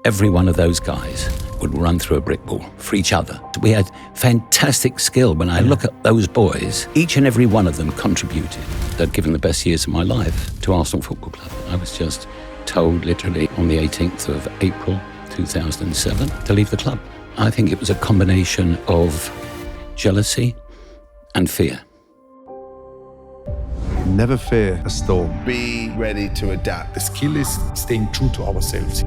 every one of those guys would run through a brick wall for each other. We had fantastic skill. When I look at those boys, each and every one of them contributed. They'd given the best years of my life to Arsenal Football Club. I was just told literally on the 18th of April 2007 to leave the club. I think it was a combination of jealousy and fear. Never fear a storm. Be ready to adapt. The skill is staying true to ourselves.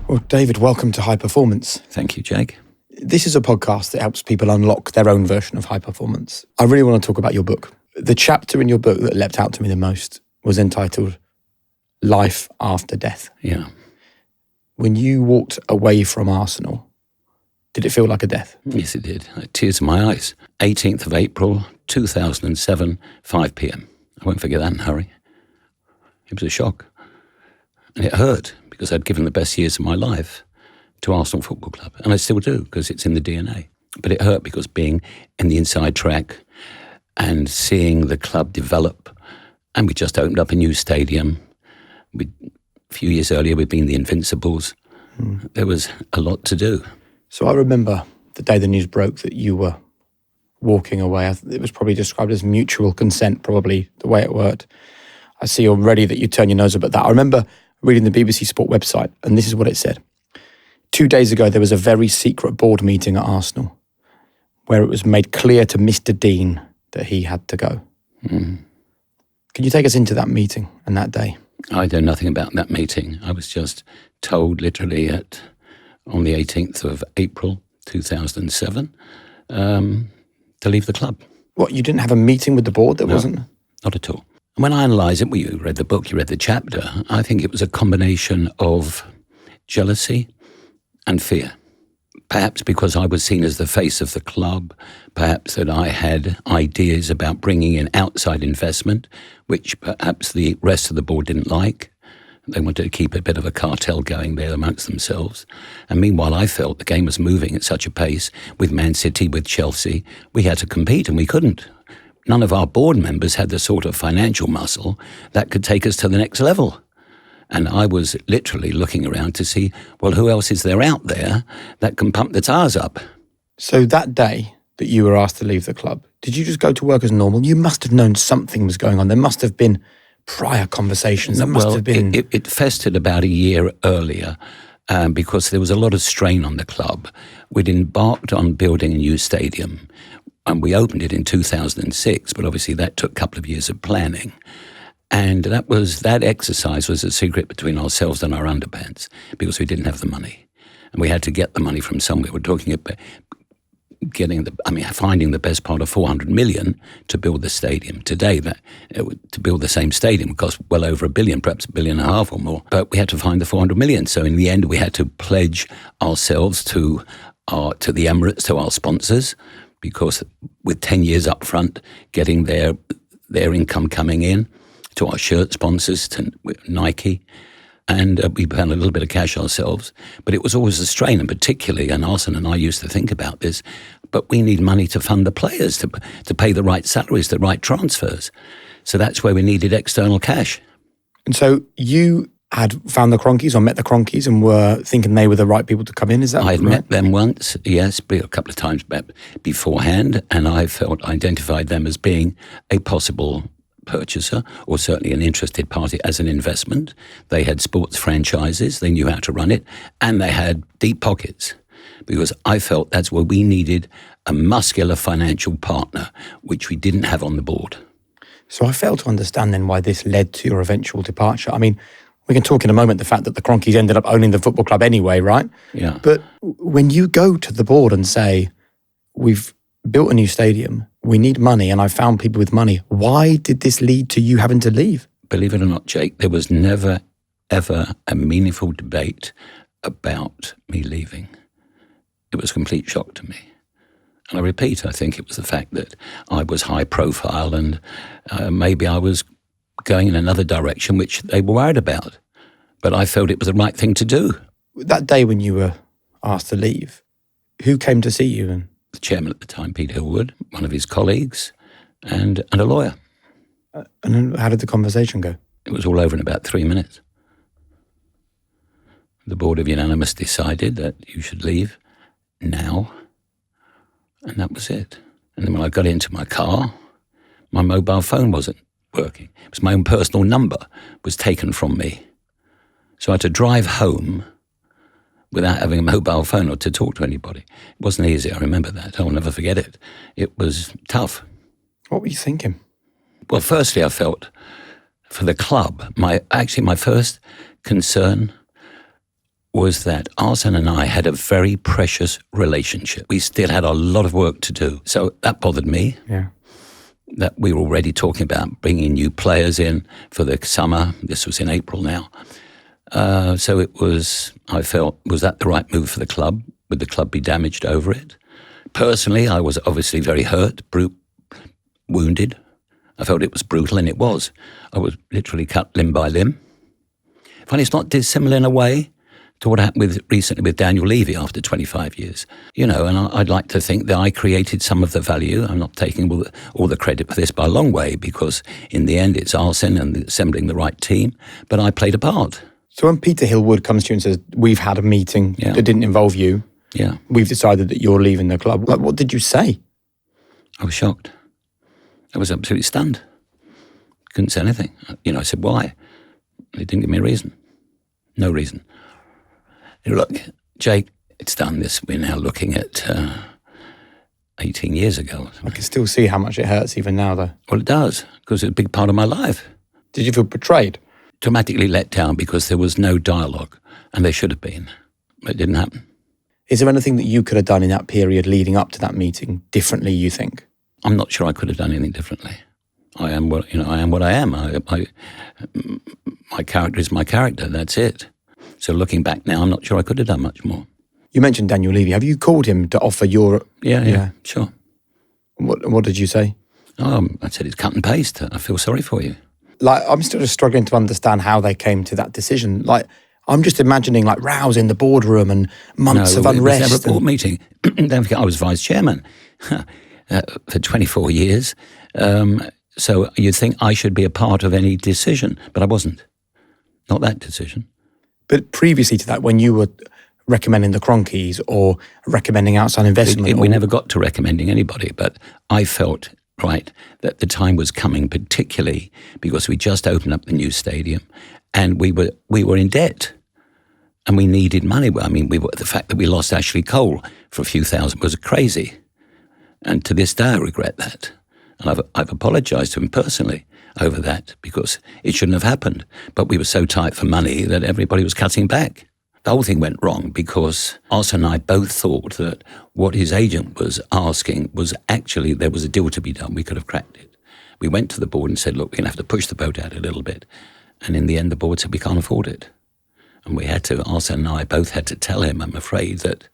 Well, David, welcome to High Performance. Thank you, Jake. This is a podcast that helps people unlock their own version of high performance. I really want to talk about your book. The chapter in your book that leapt out to me the most was entitled Life After Death. Yeah. When you walked away from Arsenal, did it feel like a death? Yes, it did. I had tears in my eyes. 18th of April, 2007, 5 p.m. I won't forget that in a hurry. It was a shock. And it hurt because I'd given the best years of my life to Arsenal Football Club. And I still do because it's in the DNA. But it hurt because being in the inside track and seeing the club develop, and we just opened up a new stadium. A few years earlier, we'd been the Invincibles. There was a lot to do. So I remember the day the news broke that you were walking away. It was probably described as mutual consent, probably the way it worked. I see already that you turn your nose up at that. I remember reading the BBC Sport website, and this is what it said. 2 days ago, there was a very secret board meeting at Arsenal where it was made clear to Mr. Dein that he had to go. Can you take us into that meeting and that day? I know nothing about that meeting. I was just told literally on the 18th of April 2007 to leave the club. What, you didn't have a meeting with the board? There wasn't? Not at all. And when I analyse it, well, you read the book, you read the chapter, I think it was a combination of jealousy and fear. Perhaps because I was seen as the face of the club, perhaps that I had ideas about bringing in outside investment, which perhaps the rest of the board didn't like. They wanted to keep a bit of a cartel going there amongst themselves. And meanwhile, I felt the game was moving at such a pace with Man City, with Chelsea. We had to compete and we couldn't. None of our board members had the sort of financial muscle that could take us to the next level. And I was literally looking around to see, well, who else is there out there that can pump the tires up? So that day that you were asked to leave the club, did you just go to work as normal? You must have known something was going on. There must have been prior conversations. There must have been... It festered about a year earlier because there was a lot of strain on the club. We'd embarked on building a new stadium and we opened it in 2006, but obviously that took a couple of years of planning. And that exercise was a secret between ourselves and our underpants because we didn't have the money. And we had to get the money from somewhere. We're talking about finding the best part of 400 million to build the stadium. Today, to build the same stadium would cost well over $1 billion, perhaps $1.5 billion or more. But we had to find the 400 million. So in the end, we had to pledge ourselves to the Emirates, to our sponsors, because with 10 years up front, getting their income coming in, to our shirt sponsors, to Nike, and we had a little bit of cash ourselves. But it was always a strain, and particularly, and Arsene and I used to think about this, but we need money to fund the players, to pay the right salaries, the right transfers. So that's where we needed external cash. And so you had found the Cronkies or met the Cronkies and were thinking they were the right people to come in, is that right? I had met them once, yes, a couple of times beforehand, and I identified them as being a possible purchaser or certainly an interested party as an investment. They had sports franchises, they knew how to run it, and they had deep pockets because I felt that's where we needed a muscular financial partner, which we didn't have on the board. So I fail to understand then why this led to your eventual departure. I mean, we can talk in a moment the fact that the Cronkies ended up owning the football club anyway, right? Yeah. But when you go to the board and say, we've built a new stadium, we need money, and I found people with money, why did this lead to you having to leave? Believe it or not, Jake, there was never, ever a meaningful debate about me leaving. It was a complete shock to me. And I repeat, I think it was the fact that I was high profile and maybe I was going in another direction which they were worried about. But I felt it was the right thing to do. That day when you were asked to leave, who came to see you? The chairman at the time, Pete Hillwood, one of his colleagues, and a lawyer. And how did the conversation go? It was all over in about 3 minutes. The board have unanimously decided that you should leave now. And that was it. And then when I got into my car, my mobile phone wasn't working. It was my own personal number was taken from me. So I had to drive home without having a mobile phone or to talk to anybody. It wasn't easy, I remember that. I'll never forget it. It was tough. What were you thinking? Well, firstly, I felt for the club, my first concern was that Arsene and I had a very precious relationship. We still had a lot of work to do. So that bothered me. Yeah. That we were already talking about bringing new players in for the summer. This was in April now. So it was, I felt, was that the right move for the club? Would the club be damaged over it? Personally, I was obviously very hurt, wounded. I felt it was brutal, and it was. I was literally cut limb by limb. Funny, it's not dissimilar in a way to what happened recently with Daniel Levy after 25 years. You know, and I'd like to think that I created some of the value. I'm not taking all the credit for this by a long way, because in the end it's Arsene and assembling the right team, but I played a part. So when Peter Hillwood comes to you and says, we've had a meeting that didn't involve you, we've decided that you're leaving the club, like, what did you say? I was shocked. I was absolutely stunned. Couldn't say anything. You know, I said, why? They didn't give me a reason. No reason. Look, Jake, it's done this. We're now looking at 18 years ago. I can still see how much it hurts even now, though. Well, it does, because it's a big part of my life. Did you feel betrayed? Dramatically let down because there was no dialogue, and there should have been. It didn't happen. Is there anything that you could have done in that period leading up to that meeting differently, you think? I'm not sure I could have done anything differently. I am what I am. My character is my character. That's it. So looking back now, I'm not sure I could have done much more. You mentioned Daniel Levy. Have you called him to offer your... Yeah, sure. What did you say? I said it's cut and paste. I feel sorry for you. Like, I'm still just struggling to understand how they came to that decision. Like, I'm just imagining like rows in the boardroom and months of unrest. It was a board meeting. Don't forget, I was vice chairman for 24 years. So you'd think I should be a part of any decision, but I wasn't. Not that decision. But previously to that, when you were recommending the Cronkies or recommending outside investment... We never got to recommending anybody, but I felt, right, that the time was coming, particularly because we just opened up the new stadium and we were in debt and we needed money. I mean, the fact that we lost Ashley Cole for a few thousand was crazy. And to this day, I regret that. And I've apologised to him personally over that because it shouldn't have happened. But we were so tight for money that everybody was cutting back. The whole thing went wrong because Arsene and I both thought that what his agent was asking was actually there was a deal to be done. We could have cracked it. We went to the board and said, look, we're going to have to push the boat out a little bit. And in the end, the board said, we can't afford it. And we had to, Arsene and I both had to tell him, I'm afraid, that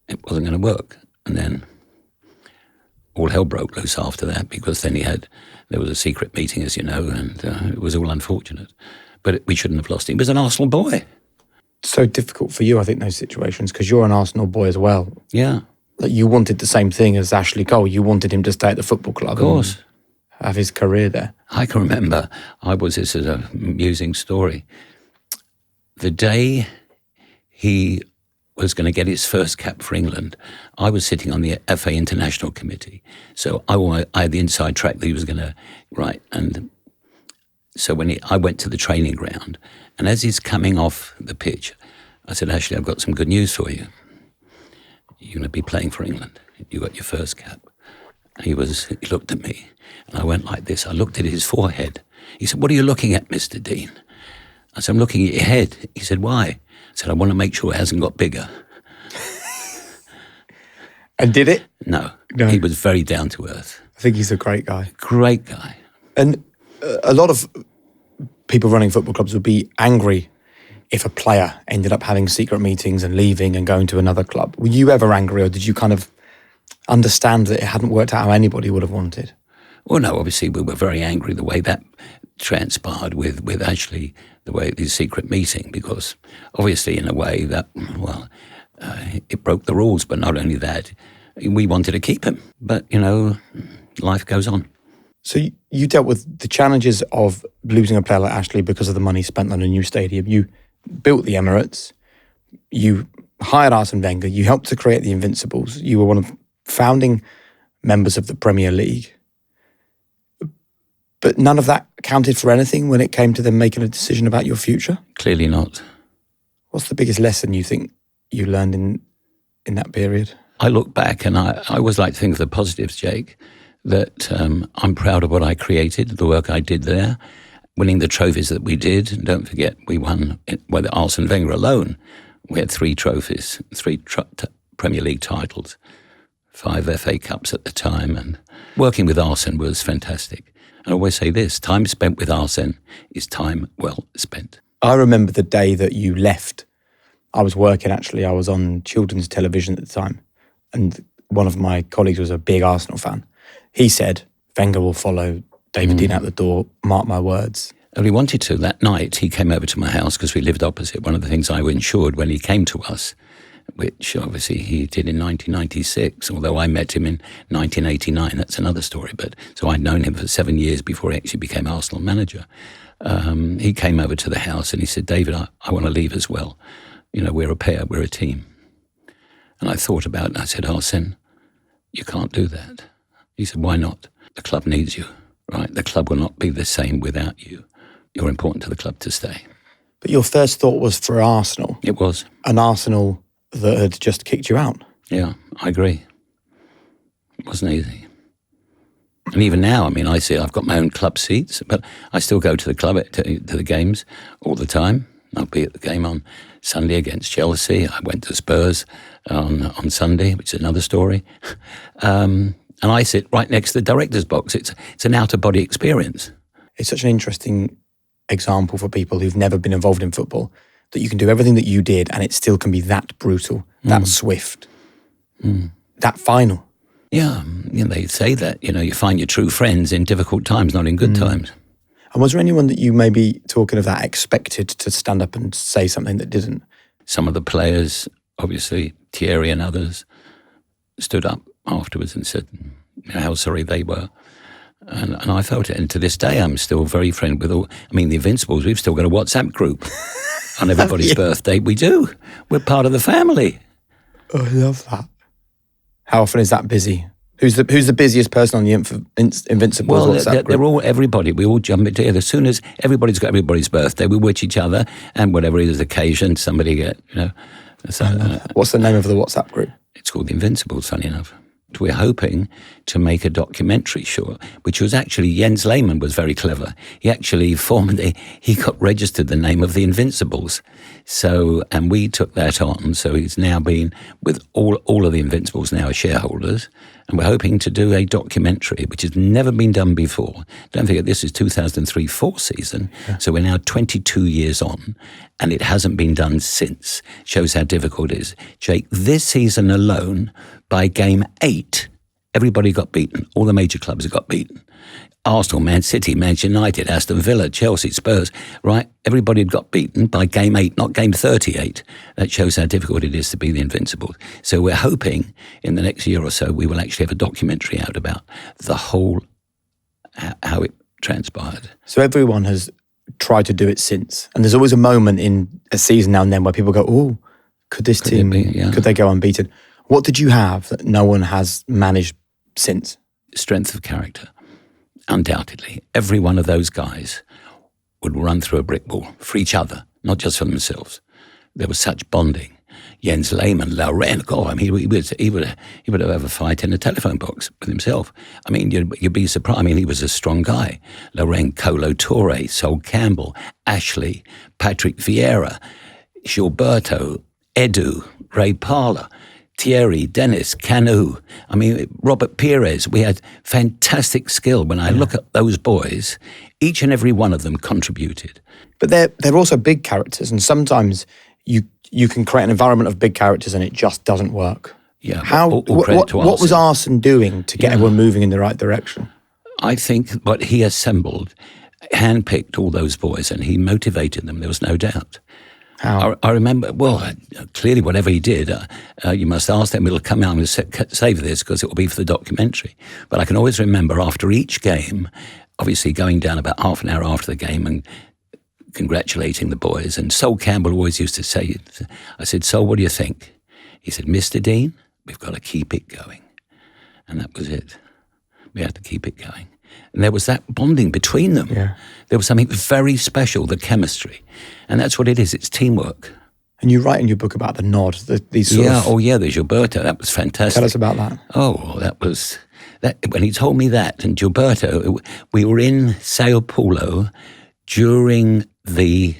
it wasn't going to work. And then all hell broke loose after that because then there was a secret meeting, as you know, and it was all unfortunate. But we shouldn't have lost him. He was an Arsenal boy. So difficult for you, I think, those situations, because you're an Arsenal boy as well. Yeah. Like, you wanted the same thing as Ashley Cole. You wanted him to stay at the football club. Of course. Have his career there. I can remember, this is an amusing story. The day he was going to get his first cap for England, I was sitting on the FA International Committee. So I had the inside track that he was going to, right. And so I went to the training ground, and as he's coming off the pitch, I said, Ashley, I've got some good news for you. You're going to be playing for England. You got your first cap. And he looked at me, and I went like this. I looked at his forehead. He said, what are you looking at, Mr. Dein? I said, I'm looking at your head. He said, why? I said, I want to make sure it hasn't got bigger. And did it? No. He was very down to earth. I think he's a great guy. Great guy. And a lot of people running football clubs would be angry if a player ended up having secret meetings and leaving and going to another club. Were you ever angry, or did you kind of understand that it hadn't worked out how anybody would have wanted? Well, no, obviously we were very angry the way that transpired with Ashley, the way his secret meeting, because obviously in a way that, it broke the rules, but not only that, we wanted to keep him. But, life goes on. So you dealt with the challenges of losing a player like Ashley because of the money spent on a new stadium. You built the Emirates, you hired Arsene Wenger, you helped to create the Invincibles, you were one of founding members of the Premier League. But none of that counted for anything when it came to them making a decision about your future? Clearly not. What's the biggest lesson you think you learned in that period? I look back and I always like to think of the positives, Jake, that I'm proud of what I created, the work I did there, winning the trophies that we did. And don't forget, we won, with Arsene Wenger alone, we had 3 trophies, 3 Premier League titles, 5 FA Cups at the time. And working with Arsene was fantastic. And I always say this, time spent with Arsene is time well spent. I remember the day that you left. I was working, actually. I was on children's television at the time. And one of my colleagues was a big Arsenal fan. He said, Wenger will follow David Dein out the door, mark my words. And he wanted to. That night, he came over to my house because we lived opposite. One of the things I insured when he came to us, which obviously he did in 1996, although I met him in 1989. That's another story. But so I'd known him for 7 years before he actually became Arsenal manager. He came over to the house and he said, David, I want to leave as well. You know, we're a pair, we're a team. And I thought about it and I said, Arsene, you can't do that. He said, why not? The club needs you, right? The club will not be the same without you. You're important to the club to stay. But your first thought was for Arsenal. It was. An Arsenal that had just kicked you out. Yeah, I agree. It wasn't easy. And even now, I mean, I've got my own club seats, but I still go to the club, to the games all the time. I'll be at the game on Sunday against Chelsea. I went to Spurs on Sunday, which is another story. And I sit right next to the director's box. It's an out-of-body experience. It's such an interesting example for people who've never been involved in football, that you can do everything that you did and it still can be that brutal, that swift, that final. Yeah, they say that, you find your true friends in difficult times, not in good times. And was there anyone that you maybe, talking of that, expected to stand up and say something that didn't? Some of the players, obviously Thierry and others, stood up afterwards and said how sorry they were. And I felt it. And to this day, I'm still very friendly with all. I mean, the Invincibles, we've still got a WhatsApp group on everybody's birthday. We do. We're part of the family. Oh, I love that. How often is that busy? Who's the busiest person on the Invincibles WhatsApp group? They're all everybody. We all jump into it. As soon as everybody's got everybody's birthday, we wish each other, and whatever it is occasion, somebody get, So, what's the name of the WhatsApp group? It's called the Invincibles, funny enough. We're hoping to make a documentary short, which was actually, Jens Lehmann was very clever. He actually he got registered the name of the Invincibles. So, and we took that on. So he's now been with all of the Invincibles now as shareholders. And we're hoping to do a documentary, which has never been done before. Don't forget, this is 2003-04 season. Yeah. So we're now 22 years on, and it hasn't been done since. Shows how difficult it is. Jake, this season alone, by game 8, everybody got beaten. All the major clubs have got beaten. Arsenal, Man City, Manchester United, Aston Villa, Chelsea, Spurs, right? Everybody had got beaten by game 8, not game 38. That shows how difficult it is to be the Invincibles. So we're hoping in the next year or so we will actually have a documentary out about the whole, how it transpired. So everyone has tried to do it since. And there's always a moment in a season now and then where people go, oh, could this team, could they go unbeaten? What did you have that no one has managed since? Strength of character. Undoubtedly, every one of those guys would run through a brick wall for each other, not just for themselves. There was such bonding. Jens Lehmann, Lauren, he would have a fight in a telephone box with himself. I mean, you'd be surprised. I mean, he was a strong guy. Lauren, Colo Torre, Sol Campbell, Ashley, Patrick Vieira, Gilberto, Edu, Ray Parler, Thierry, Dennis, Canu, I mean, Robert Pires. We had fantastic skill. When I look at those boys, each and every one of them contributed. But they're also big characters, and sometimes you can create an environment of big characters and it just doesn't work. Yeah. What was Arsene doing to get everyone moving in the right direction? I think what he assembled, handpicked all those boys, and he motivated them, there was no doubt. How? I remember, clearly whatever he did, you must ask them, it'll come out and save this because it will be for the documentary. But I can always remember after each game, obviously going down about half an hour after the game and congratulating the boys. And Sol Campbell always used to say, I said, Sol, what do you think? He said, Mr. Dein, we've got to keep it going. And that was it. We had to keep it going. And there was that bonding between them. Yeah. There was something very special, the chemistry. And that's what it is. It's teamwork. And you write in your book about the nod, these sort of... the Gilberto. That was fantastic. Tell us about that. Oh, that was... when he told me that, and Gilberto, we were in Sao Paulo during the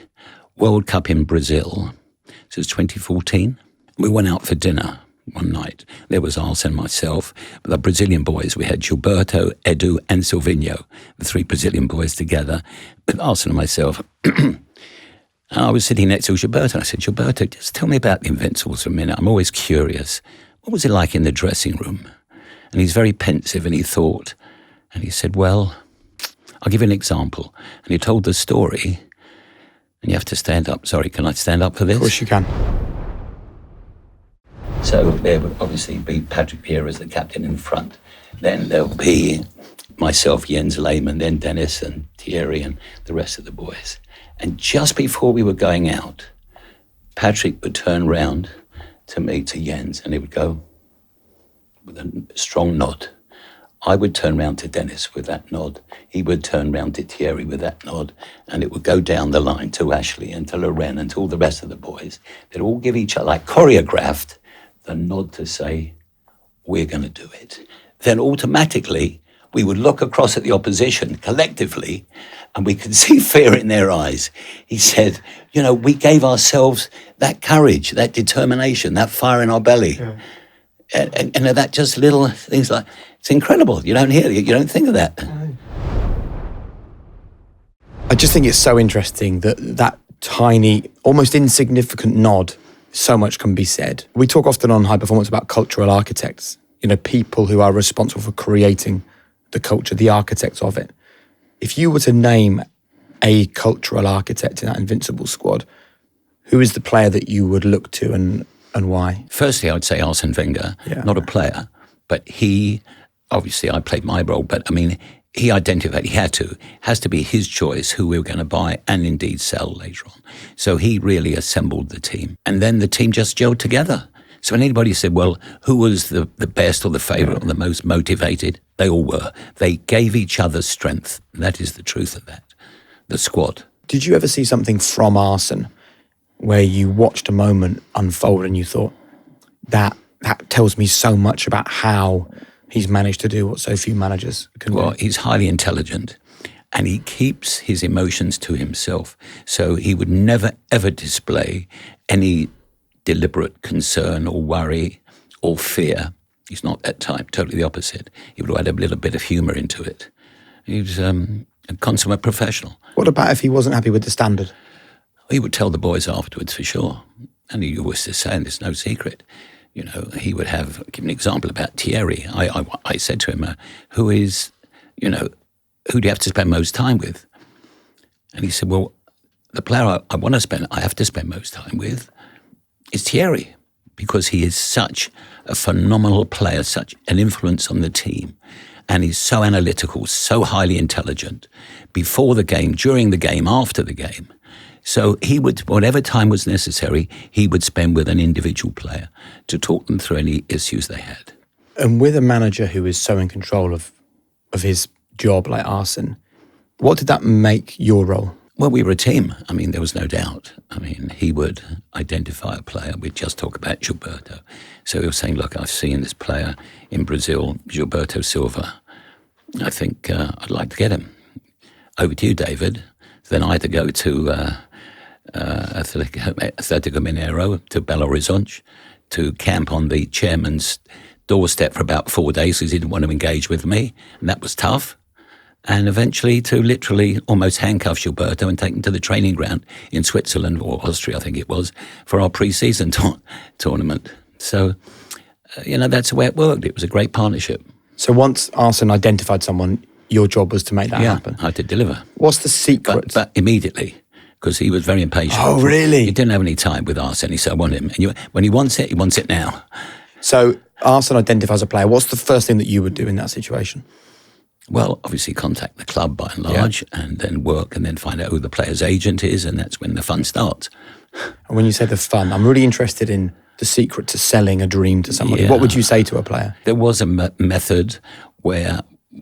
World Cup in Brazil. This was 2014. We went out for dinner one night. There was Arsene and myself, the Brazilian boys. We had Gilberto, Edu, and Silvinho, the three Brazilian boys together, with Arsene and myself. And I was sitting next to Gilberto, and I said, Gilberto, just tell me about the Invincibles for a minute. I'm always curious. What was it like in the dressing room? And he's very pensive, and he thought, and he said, well, I'll give you an example. And he told the story, and you have to stand up. Sorry, can I stand up for this? Of course you can. So there would obviously be Patrick Vieira as the captain in front. Then there'll be myself, Jens Lehmann, then Dennis and Thierry and the rest of the boys. And just before we were going out, Patrick would turn round to me, to Jens, and he would go with a strong nod. I would turn round to Dennis with that nod. He would turn round to Thierry with that nod, and it would go down the line to Ashley and to Loren and to all the rest of the boys. They'd all give each other, like choreographed, the nod to say, we're going to do it. Then automatically, we would look across at the opposition collectively, and we could see fear in their eyes. He said, we gave ourselves that courage, that determination, that fire in our belly. Yeah. And that just little things like, it's incredible. You don't hear it, you don't think of that. I just think it's so interesting that tiny, almost insignificant nod, so much can be said. We talk often on High Performance about cultural architects, people who are responsible for creating the culture, the architects of it. If you were to name a cultural architect in that Invincibles squad, who is the player that you would look to and why? Firstly, I would say Arsene Wenger, not a player, but he, obviously I played my role, but he identified, has to be his choice who we were going to buy and indeed sell later on. So he really assembled the team. And then the team just gelled together. So when anybody said, well, who was the best or the favourite or the most motivated? They all were. They gave each other strength. That is the truth of that, the squad. Did you ever see something from Arsene where you watched a moment unfold and you thought, that tells me so much about how he's managed to do what so few managers can do? Well, he's highly intelligent and he keeps his emotions to himself. So he would never, ever display any deliberate concern or worry or fear. He's not that type, totally the opposite. He would add a little bit of humour into it. He was a consummate professional. What about if he wasn't happy with the standard? He would tell the boys afterwards, for sure. And he always was saying, there's no secret. He would give an example about Thierry. I said to him, who do you have to spend most time with? And he said, well, the player I have to spend most time with is Thierry, because he is such a phenomenal player, such an influence on the team. And he's so analytical, so highly intelligent, before the game, during the game, after the game. So he would, whatever time was necessary, he would spend with an individual player to talk them through any issues they had. And with a manager who is so in control of his job like Arsene, what did that make your role? Well, we were a team. There was no doubt. He would identify a player. We'd just talk about Gilberto. So he was saying, look, I've seen this player in Brazil, Gilberto Silva. I think I'd like to get him. Over to you, David. Then I had to go to Atletico Mineiro, to Belo Horizonte, to camp on the chairman's doorstep for about 4 days because he didn't want to engage with me. And that was tough. And eventually to literally almost handcuff Gilberto and take him to the training ground in Switzerland or Austria, I think it was, for our pre-season tournament. So, that's the way it worked. It was a great partnership. So once Arsene identified someone, your job was to make that happen? I had to deliver. What's the secret? But immediately, because he was very impatient. Oh, really? He didn't have any time with Arsene. He said, I want him. And when he wants it now. So Arsene identifies a player. What's the first thing that you would do in that situation? Well, obviously contact the club by and large, and then work, and then find out who the player's agent is, and that's when the fun starts. And when you say the fun, I'm really interested in the secret to selling a dream to somebody. Yeah. What would you say to a player? There was a method where,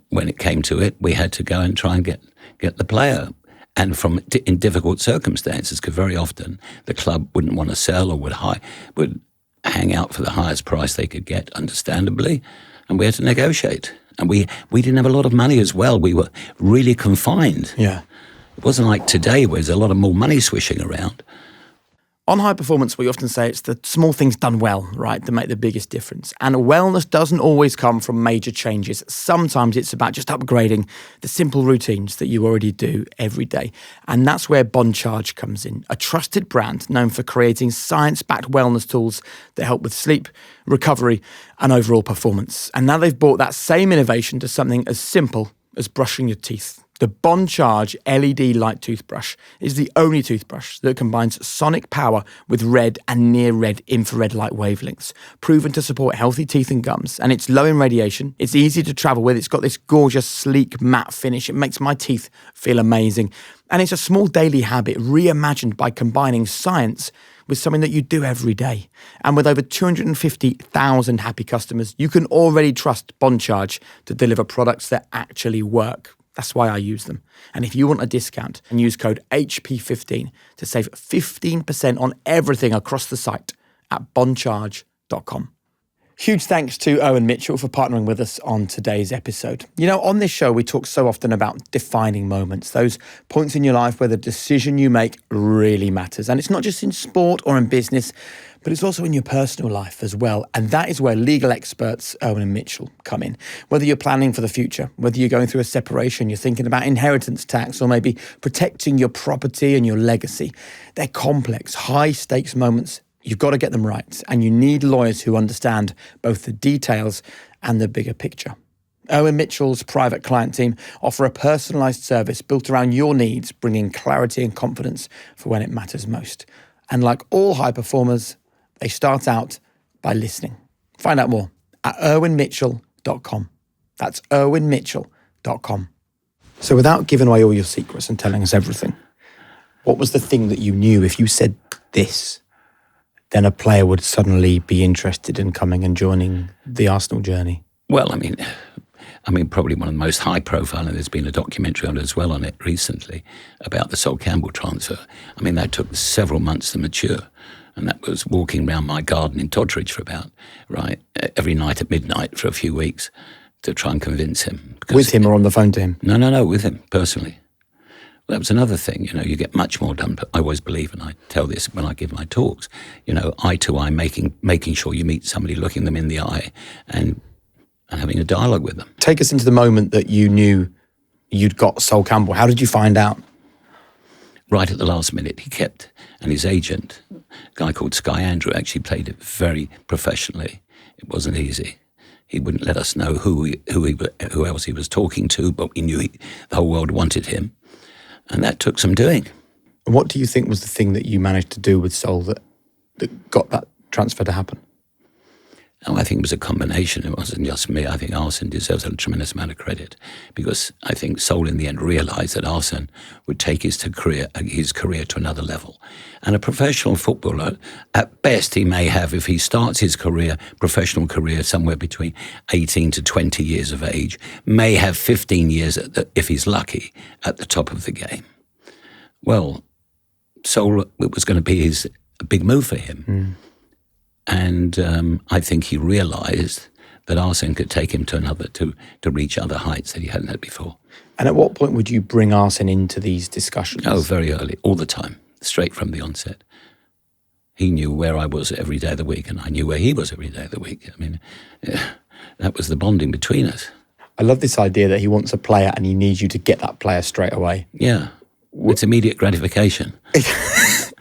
when it came to it, we had to go and try and get the player. And in difficult circumstances, because very often the club wouldn't want to sell or would hang out for the highest price they could get, understandably, and we had to negotiate. And we didn't have a lot of money as well. We were really confined. Yeah. It wasn't like today where there's a lot of more money swishing around. On high performance, we often say it's the small things done well, right, that make the biggest difference. And wellness doesn't always come from major changes. Sometimes it's about just upgrading the simple routines that you already do every day. And that's where Bond Charge comes in, a trusted brand known for creating science-backed wellness tools that help with sleep, recovery, and overall performance. And now they've brought that same innovation to something as simple as brushing your teeth. The Bond Charge LED light toothbrush is the only toothbrush that combines sonic power with red and near-red infrared light wavelengths, proven to support healthy teeth and gums. And it's low in radiation, it's easy to travel with, it's got this gorgeous, sleek, matte finish. It makes my teeth feel amazing. And it's a small daily habit reimagined by combining science with something that you do every day. And with over 250,000 happy customers, you can already trust Bond Charge to deliver products that actually work. That's why I use them. And if you want a discount, and use code HP15 to save 15% on everything across the site at bondcharge.com. Huge thanks to Owen Mitchell for partnering with us on today's episode. You know, on this show, we talk so often about defining moments, those points in your life where the decision you make really matters. And it's not just in sport or in business, but it's also in your personal life as well. And that is where legal experts Owen and Mitchell come in. Whether you're planning for the future, whether you're going through a separation, you're thinking about inheritance tax, or maybe protecting your property and your legacy, they're complex, high-stakes moments. You've got to get them right, and you need lawyers who understand both the details and the bigger picture. Owen Mitchell's private client team offer a personalised service built around your needs, bringing clarity and confidence for when it matters most. And like all high performers, they start out by listening. Find out more at owenmitchell.com. That's owenmitchell.com. So without giving away all your secrets and telling us everything, what was the thing that you knew if you said this, then a player would suddenly be interested in coming and joining the Arsenal journey? Well, I mean, probably one of the most high-profile, and there's been a documentary on it as well on it recently about the Sol Campbell transfer. I mean, that took several months to mature, and that was walking around my garden in Todridge for every night at midnight for a few weeks to try and convince him. With him or on the phone to him? No, with him, personally. Well, that was another thing, you get much more done. But I always believe, and I tell this when I give my talks, eye to eye, making sure you meet somebody, looking them in the eye and having a dialogue with them. Take us into the moment that you knew you'd got Sol Campbell. How did you find out? Right at the last minute, and his agent, a guy called Sky Andrew, actually played it very professionally. It wasn't easy. He wouldn't let us know who else he was talking to, but we knew the whole world wanted him. And that took some doing. What do you think was the thing that you managed to do with Sol that got that transfer to happen? Oh, I think it was a combination. It wasn't just me. I think Arsene deserves a tremendous amount of credit, because I think Sol in the end realised that Arsene would take his career to another level. And a professional footballer, at best, he may have, if he starts his professional career somewhere between 18 to 20 years of age, may have 15 years, if he's lucky, at the top of the game. Well, Sol, it was going to be a big move for him. Mm. And I think he realised that Arsene could take him to reach other heights that he hadn't had before. And at what point would you bring Arsene into these discussions? Oh, very early, all the time, straight from the onset. He knew where I was every day of the week, and I knew where he was every day of the week. I mean, that was the bonding between us. I love this idea that he wants a player and he needs you to get that player straight away. Yeah, it's immediate gratification.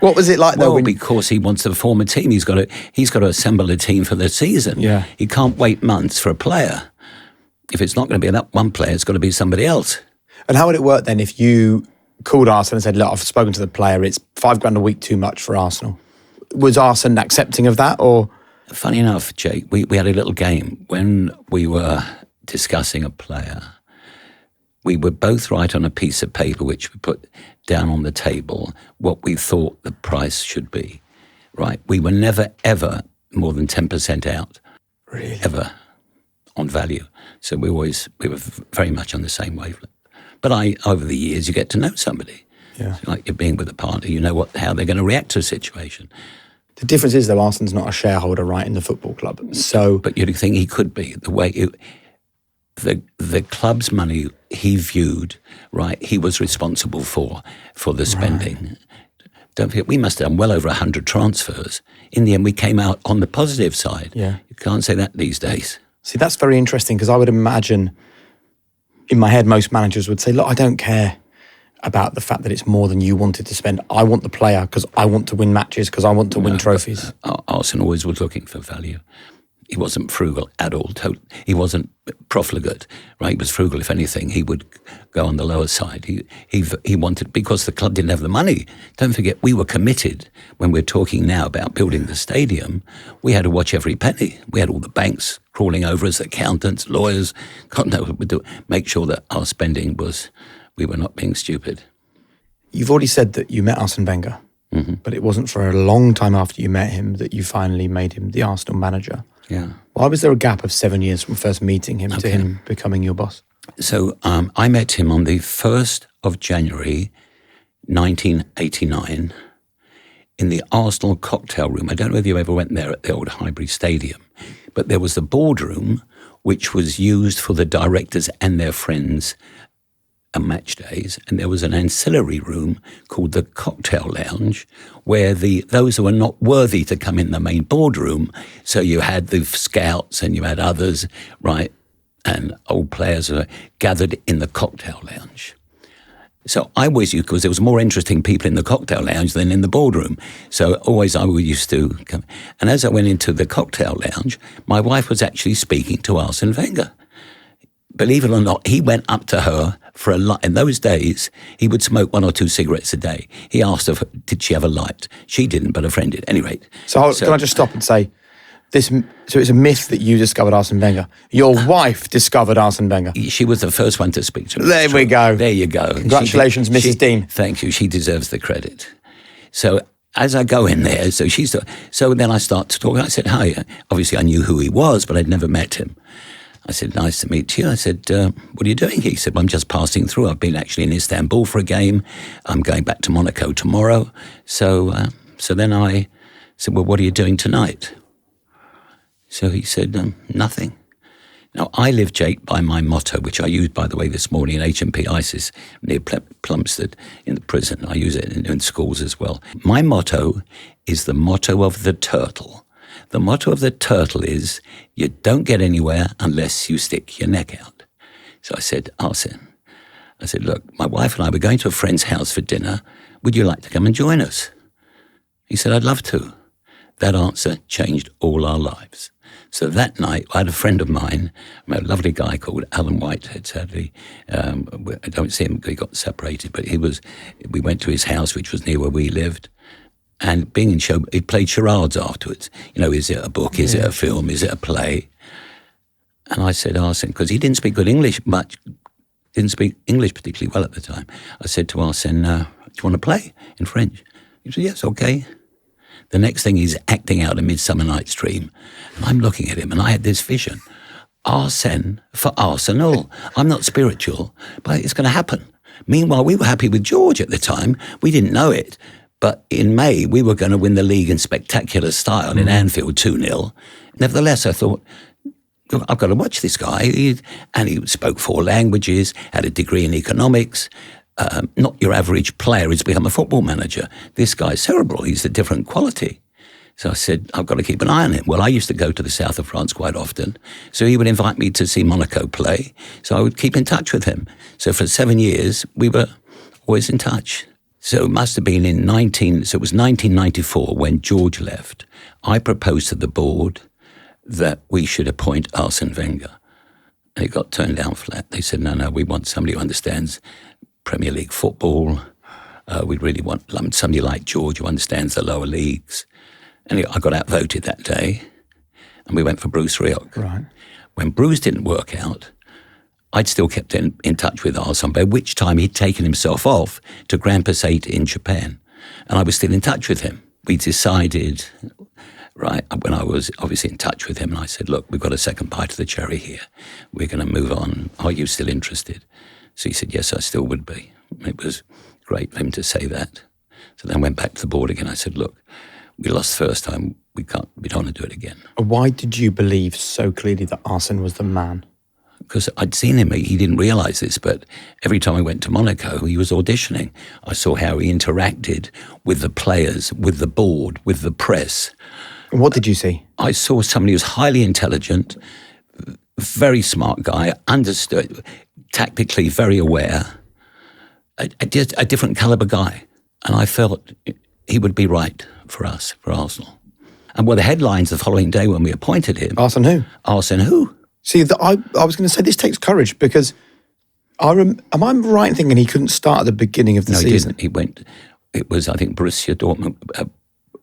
What was it like though? Well, because he wants to form a team. He's got to assemble a team for the season. Yeah. He can't wait months for a player. If it's not going to be that one player, it's got to be somebody else. And how would it work then if you called Arsene and said, look, I've spoken to the player, it's $5,000 a week too much for Arsenal? Was Arsene accepting of that, or? Funny enough, Jake, we had a little game when we were discussing a player. we would both write on a piece of paper, which we put down on the table, what we thought the price should be, right? We were never, ever more than 10% out, Really? ever, on value. So we were very much on the same wavelength. But over the years, you get to know somebody. Yeah. Like you're being with a partner, you know how they're going to react to a situation. The difference is, though, Arsene's not a shareholder, right, in the football club. So, But you'd think he could be. The way the club's money he viewed, right, he was responsible for the spending. Right. Don't forget, we must have done well over 100 transfers. In the end, we came out on the positive side. Yeah. You can't say that these days. See, that's very interesting, because I would imagine, in my head, most managers would say, look, I don't care about the fact that it's more than you wanted to spend. I want the player because I want to win matches, because I want to win trophies. Arsene always was looking for value. He wasn't frugal at all. He wasn't profligate, right? He was frugal. If anything, he would go on the lower side. He wanted, because the club didn't have the money. Don't forget, we were committed. When we're talking now about building the stadium, we had to watch every penny. We had all the banks crawling over us, accountants, lawyers, God knows what we do. Make sure that our spending was, we were not being stupid. You've already said that you met Arsene Wenger, but it wasn't for a long time after you met him that you finally made him the Arsenal manager. Yeah. Why was there a gap of 7 years from first meeting him to him becoming your boss? So I met him on the 1st of January, 1989, in the Arsenal cocktail room. I don't know if you ever went there at the old Highbury Stadium, but there was the Boardroom, which was used for the directors and their friends on match days, and there was an ancillary room called the Cocktail Lounge, where those who were not worthy to come in the main boardroom, so you had the scouts and you had others, right, and old players were gathered in the Cocktail Lounge. So I always used, because there was more interesting people in the Cocktail Lounge than in the boardroom, so always I used to come. And as I went into the Cocktail Lounge, my wife was actually speaking to Arsene Wenger. Believe it or not, he went up to her for a light. In those days, he would smoke 1 or 2 cigarettes a day. He asked her, did she have a light? She didn't, but a friend did. Anyway. So can I just stop and say, so it's a myth that you discovered Arsene Wenger. Your wife discovered Arsene Wenger. She was the first one to speak to me. There we go. There you go. Congratulations, Mrs. Dein. Thank you. She deserves the credit. So as I go in there, so then I start to talk. I said, hi. Obviously, I knew who he was, but I'd never met him. I said, nice to meet you. I said, what are you doing? He said, well, I'm just passing through. I've been actually in Istanbul for a game. I'm going back to Monaco tomorrow. So then I said, well, what are you doing tonight? So he said, nothing. Now, I live, Jake, by my motto, which I used, by the way, this morning in H&P ISIS near Plumstead in the prison. I use it in schools as well. My motto is the motto of the turtle. The motto of the turtle is, you don't get anywhere unless you stick your neck out. So I said, Arsene, I said, look, my wife and I were going to a friend's house for dinner. Would you like to come and join us? He said, I'd love to. That answer changed all our lives. So that night, I had a friend of mine, a lovely guy called Alan Whitehead, sadly. I don't see him, he got separated, but we went to his house, which was near where we lived. And being in show, he played charades afterwards. You know, is it a book? Is it a film? Is it a play? And I said, Arsene, because he didn't speak good English much, didn't speak English particularly well at the time. I said to Arsene, do you want to play in French? He said, yes, okay. The next thing he's acting out A Midsummer Night's Dream. And I'm looking at him and I had this vision. Arsene for Arsenal. I'm not spiritual, but it's going to happen. Meanwhile, we were happy with George at the time. We didn't know it. But in May, we were going to win the league in spectacular style in Anfield 2-0. Nevertheless, I thought, I've got to watch this guy. And he spoke 4 languages, had a degree in economics. Not your average player who's become a football manager. This guy's cerebral. He's a different quality. So I said, I've got to keep an eye on him. Well, I used to go to the south of France quite often. So he would invite me to see Monaco play. So I would keep in touch with him. So for 7 years, we were always in touch. So it must have been it was 1994 when George left. I proposed to the board that we should appoint Arsene Wenger. And it got turned down flat. They said, no, we want somebody who understands Premier League football. We really want somebody like George who understands the lower leagues. And I got outvoted that day, and we went for Bruce Rioch. Right. When Bruce didn't work out, I'd still kept in touch with Arsene, by which time he'd taken himself off to Grand Passate in Japan. And I was still in touch with him. We decided, right, when I was obviously in touch with him, and I said, look, we've got a second bite of the cherry here. We're going to move on. Are you still interested? So he said, yes, I still would be. It was great for him to say that. So then I went back to the board again. I said, look, we lost the first time. We don't want to do it again. Why did you believe so clearly that Arsene was the man? Because I'd seen him, he didn't realise this, but every time I went to Monaco, he was auditioning. I saw how he interacted with the players, with the board, with the press. What did you see? I saw somebody who was highly intelligent, very smart guy, understood, tactically very aware, a different calibre guy. And I felt he would be right for us, for Arsenal. And the headlines the following day when we appointed him. Arsene who? Arsene who? See, I was going to say this takes courage because am I right in thinking he couldn't start at the beginning of the season? No, he didn't. It was, I think, Borussia Dortmund,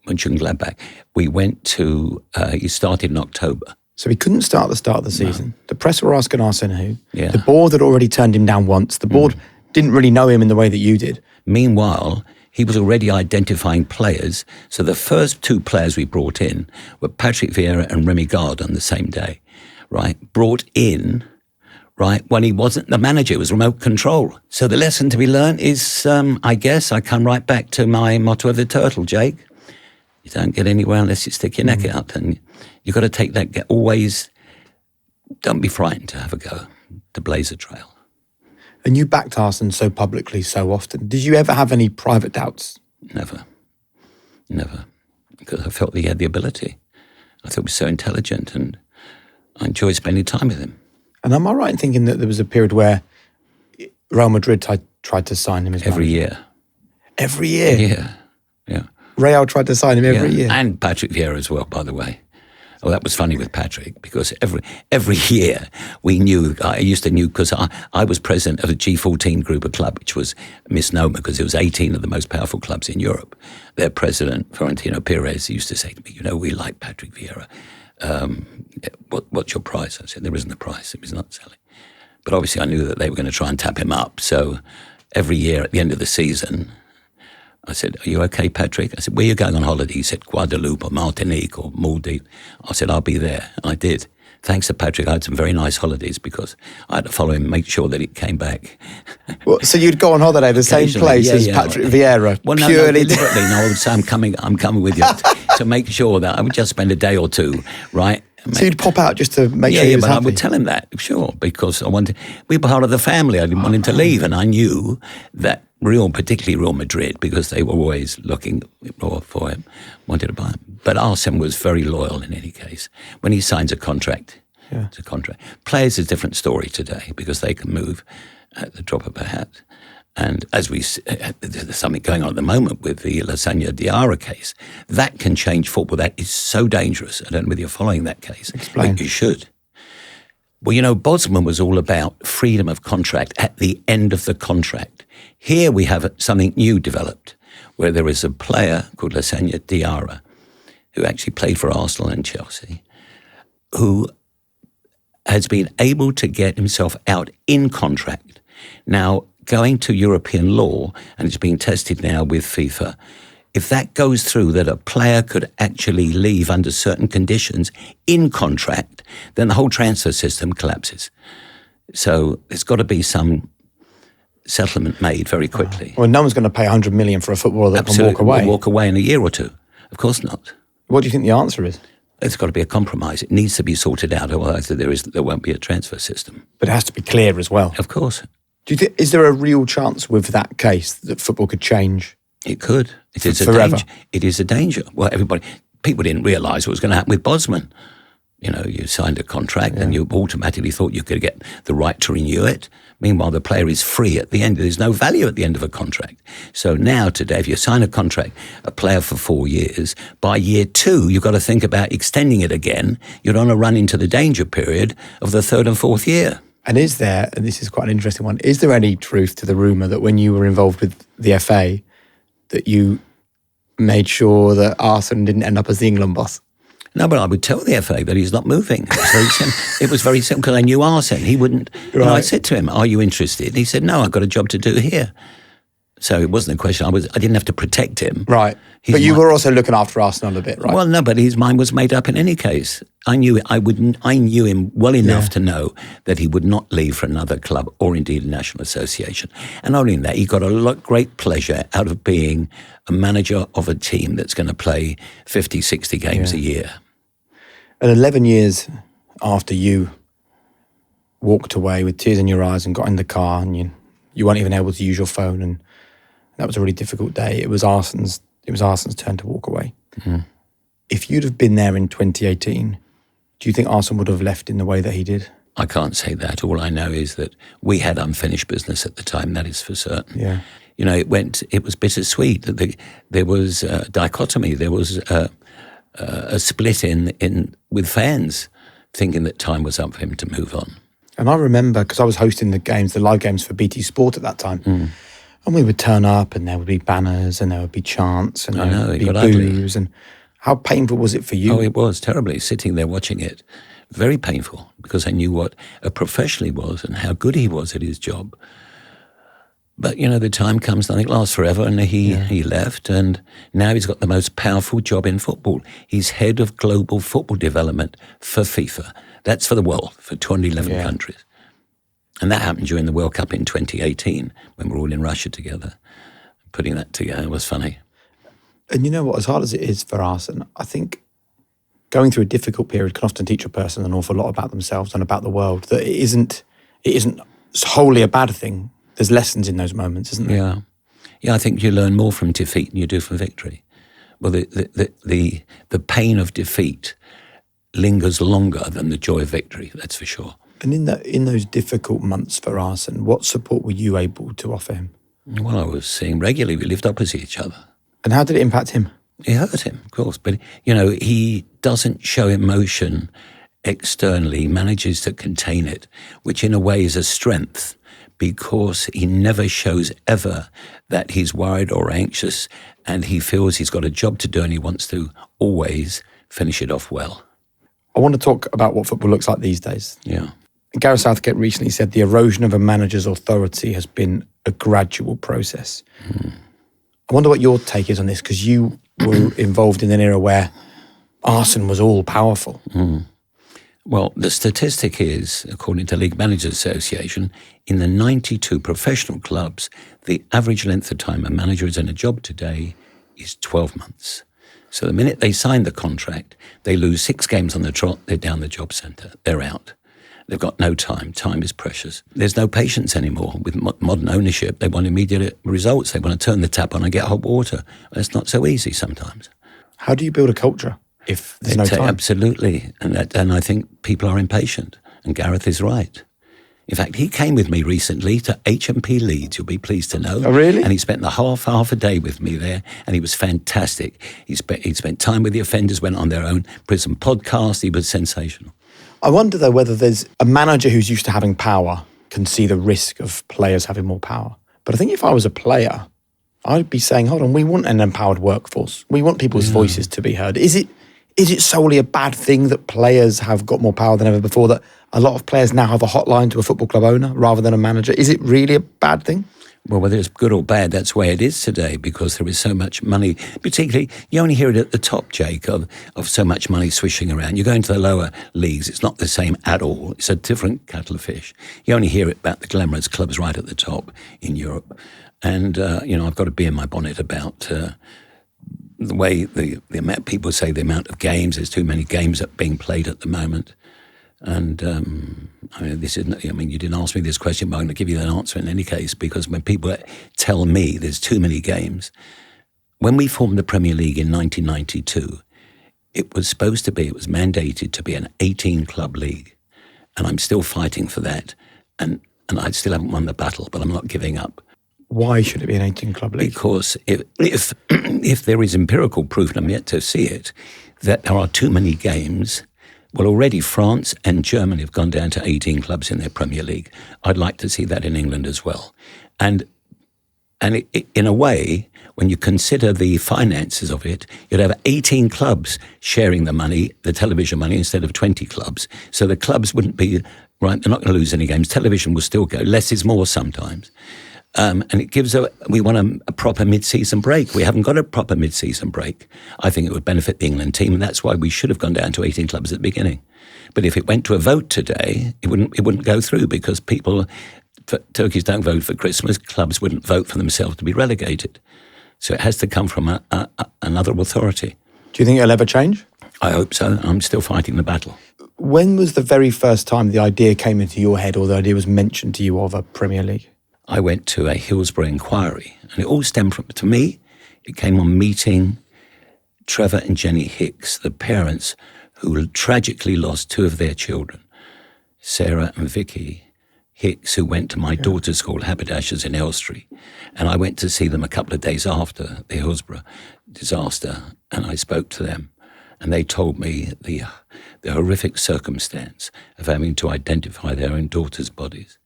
Mönchengladbach. We went to, he started in October. So he couldn't start at the start of the season. No. The press were asking Arsene who. Yeah. The board had already turned him down once. The board didn't really know him in the way that you did. Meanwhile, he was already identifying players. So the first two players we brought in were Patrick Vieira and Remy Gard on the same day. Right, brought in, right, when he wasn't the manager, it was remote control. So the lesson to be learned is, I guess, I come right back to my motto of the turtle, Jake. You don't get anywhere unless you stick your neck out. And you've got to take that, always, don't be frightened to have a go, to blaze a trail. And you backed Arsene so publicly so often. Did you ever have any private doubts? Never. Because I felt he had the ability. I thought he was so intelligent and I enjoyed spending time with him. And am I right in thinking that there was a period where Real Madrid tried to sign him as every year? Every year? Yeah. Real tried to sign him every year? And Patrick Vieira as well, by the way. Oh, that was funny with Patrick because every year we knew, because I was president of the G14 group of club, which was a misnomer because it was 18 of the most powerful clubs in Europe. Their president, Florentino Perez, used to say to me, we like Patrick Vieira. What's your price? I said, there isn't a price. It was not selling. But obviously I knew that they were going to try and tap him up. So every year at the end of the season, I said, are you okay, Patrick? I said, where are you going on holiday? He said, Guadeloupe or Martinique or Maldives. I said, I'll be there. And I did. Thanks to Patrick, I had some very nice holidays because I had to follow him, make sure that he came back. Well, so you'd go on holiday the same place as Patrick Vieira? Well, no, deliberately. No, I would say, I'm coming with you to make sure that I would just spend a day or two, right? So you'd pop out just to make sure he was but happy? I would tell him that, sure, because we were part of the family. I didn't want him to leave, and I knew that particularly Real Madrid, because they were always looking for him, wanted to buy him. But Arsene was very loyal in any case. When he signs a contract, it's a contract. Players is a different story today because they can move at the drop of a hat. And as there's something going on at the moment with the Lasagna Diarra case, that can change football. That is so dangerous. I don't know whether you're following that case. Explain. But you should. Well, Bosman was all about freedom of contract at the end of the contract. Here we have something new developed, where there is a player called Lasagna Diarra, who actually played for Arsenal and Chelsea, who has been able to get himself out in contract. Now, going to European law, and it's being tested now with FIFA, if that goes through that a player could actually leave under certain conditions in contract, then the whole transfer system collapses. So there's got to be some settlement made very quickly. Well, no one's going to pay 100 million for a footballer that Absolutely. can walk away. Will walk away in a year or two. Of course not. What do you think the answer is? It's got to be a compromise. It needs to be sorted out, otherwise there won't be a transfer system. But it has to be clear as well. Of course. Do you think, is there a real chance with that case that football could change? It could. It is forever. A danger. It is a danger. Well, people didn't realise what was going to happen with Bosman. You signed a contract and you automatically thought you could get the right to renew it. Meanwhile, the player is free at the end. There's no value at the end of a contract. So now today, if you sign a contract, a player for 4 years, by year 2, you've got to think about extending it again. You don't want to run into the danger period of the 3rd and 4th year. And is there, and this is quite an interesting one, is there any truth to the rumour that when you were involved with the FA, that you made sure that Arsene didn't end up as the England boss? No, but I would tell the FA that he's not moving. It was very simple because I knew Arsene. He wouldn't. Right. I said to him, "Are you interested?" And he said, "No, I've got a job to do here." So it wasn't a question. I didn't have to protect him. Right. His But you mind- were also looking after Arsenal a bit, right? Well, no, but his mind was made up in any case. I knew him well enough to know that he would not leave for another club or indeed a national association. And not only that, he got great pleasure out of being a manager of a team that's going to play 50, 60 games a year. And 11 years after you walked away with tears in your eyes and got in the car and you weren't even able to use your phone, and that was a really difficult day. It was Arsene's turn to walk away. Mm-hmm. If you'd have been there in 2018, do you think Arsene would have left in the way that he did? I can't say that. All I know is that we had unfinished business at the time, that is for certain. Yeah. You know, it was bittersweet. There was a dichotomy. There was a split in with fans thinking that time was up for him to move on. And I remember, because I was hosting the live games for BT Sport at that time, and we would turn up and there would be banners and there would be chants and there would be boos. And how painful was it for you? Oh, it was terribly, sitting there watching it. Very painful, because I knew what a professional he was and how good he was at his job. But, you know, the time comes, nothing lasts forever, and he left, and now he's got the most powerful job in football. He's head of global football development for FIFA. That's for the world, for 211 countries. And that happened during the World Cup in 2018, when we were all in Russia together. Putting that together was funny. And you know what, as hard as it is for Arsene, I think going through a difficult period can often teach a person an awful lot about themselves and about the world, that it isn't wholly a bad thing. There's lessons in those moments, isn't there? Yeah, I think you learn more from defeat than you do from victory. Well, the pain of defeat lingers longer than the joy of victory, that's for sure. And in those difficult months for Arsene, what support were you able to offer him? Well, I was seeing regularly. We lived opposite each other. And how did it impact him? It hurt him, of course. But, you know, he doesn't show emotion externally. He manages to contain it, which in a way is a strength, because he never shows ever that he's worried or anxious, and he feels he's got a job to do and he wants to always finish it off well. I want to talk about what football looks like these days. Yeah. Gareth Southgate recently said the erosion of a manager's authority has been a gradual process. I wonder what your take is on this, because you were involved in an era where Arsene was all powerful. Well, the statistic is, according to League Managers Association, in the 92 professional clubs, the average length of time a manager is in a job today is 12 months. So the minute they sign the contract, they lose 6 games on the trot, they're down the job centre, they're out. They've got no time. Time is precious. There's no patience anymore with modern ownership. They want immediate results. They want to turn the tap on and get hot water. It's not so easy sometimes. How do you build a culture if there's no time? Absolutely. And I think people are impatient. And Gareth is right. In fact, he came with me recently to HMP Leeds, you'll be pleased to know. Oh, really? And he spent the half a day with me there, and he was fantastic. He spent time with the offenders, went on their own prison podcast. He was sensational. I wonder, though, whether there's a manager who's used to having power can see the risk of players having more power. But I think if I was a player, I'd be saying, hold on, we want an empowered workforce. We want people's voices to be heard. Is it solely a bad thing that players have got more power than ever before, that a lot of players now have a hotline to a football club owner rather than a manager? Is it really a bad thing? Well, whether it's good or bad, that's the way it is today, because there is so much money. Particularly, you only hear it at the top, Jake, of so much money swishing around. You go into the lower leagues, it's not the same at all. It's a different kettle of fish. You only hear it about the glamorous clubs right at the top in Europe. And, I've got to be in my bonnet about the way the amount people say the amount of games. There's too many games that are being played at the moment. And you didn't ask me this question, but I'm going to give you that answer in any case, because when people tell me there's too many games, when we formed the Premier League in 1992, it was mandated to be an 18-club league. And I'm still fighting for that. And I still haven't won the battle, but I'm not giving up. Why should it be an 18-club league? Because if there is empirical proof, and I'm yet to see it, that there are too many games. Well, already France and Germany have gone down to 18 clubs in their Premier League. I'd like to see that in England as well. And And in a way, when you consider the finances of it, you'd have 18 clubs sharing the money, the television money, instead of 20 clubs. So the clubs wouldn't be, right, they're not going to lose any games. Television will still go. Less is more sometimes. And it gives we want a proper mid-season break. We haven't got a proper mid-season break. I think it would benefit the England team, and that's why we should have gone down to 18 clubs at the beginning. But if it went to a vote today, it wouldn't go through because Turkeys don't vote for Christmas. Clubs wouldn't vote for themselves to be relegated. So it has to come from another authority. Do you think it'll ever change? I hope so. I'm still fighting the battle. When was the very first time the idea came into your head or the idea was mentioned to you of a Premier League? I went to a Hillsborough inquiry, and it all stemmed from, to me, it came on meeting Trevor and Jenny Hicks, the parents who tragically lost two of their children, Sarah and Vicky Hicks, who went to my daughter's school, Haberdashers in Elstree. And I went to see them a couple of days after the Hillsborough disaster, and I spoke to them. And they told me the horrific circumstance of having to identify their own daughter's bodies.